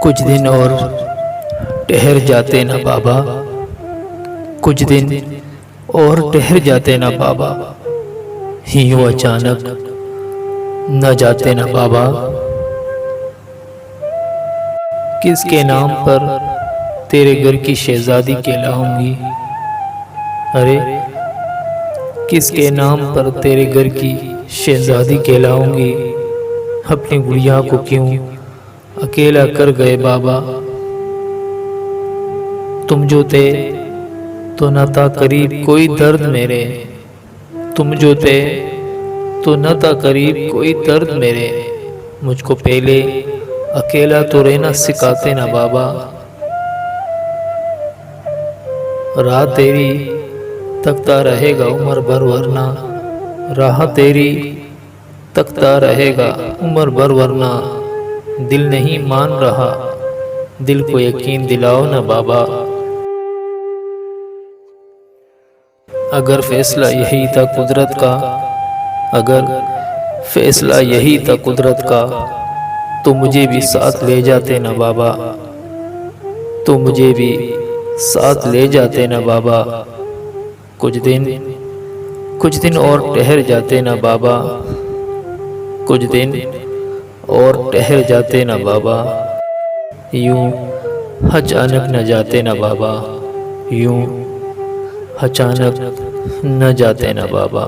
कुछ दिन और ठहर जाते ना बाबा, कुछ दिन और ठहर जाते ना बाबा, यूं अचानक न जाते ना बाबा। किसके नाम पर तेरे घर की शहजादी कहलाऊंगी, अरे किसके नाम पर तेरे घर की शहजादी कहलाऊंगी। अपनी गुड़िया को क्यों अकेला कर गए बाबा। तुम जो थे तो न था करीब कोई दर्द मेरे, तुम जो थे तो न था करीब कोई दर्द मेरे। मुझको पहले अकेला तो रहना सिखाते ना बाबा। राह तेरी तकता रहेगा उम्र भर वरना, राह तेरी तकता रहेगा उम्र भर वरना। दिल नहीं मान रहा, दिल को यकीन दिलाओ ना बाबा। अगर फैसला यही था कुदरत का, अगर फैसला यही था कुदरत का, तो मुझे भी साथ ले जाते ना बाबा, तो मुझे भी साथ ले जाते ना बाबा। कुछ दिन और ठहर जाते ना बाबा, कुछ दिन और ठहर जाते ना बाबा। यूं अचानक न जाते ना बाबा, यूं अचानक न जाते ना बाबा।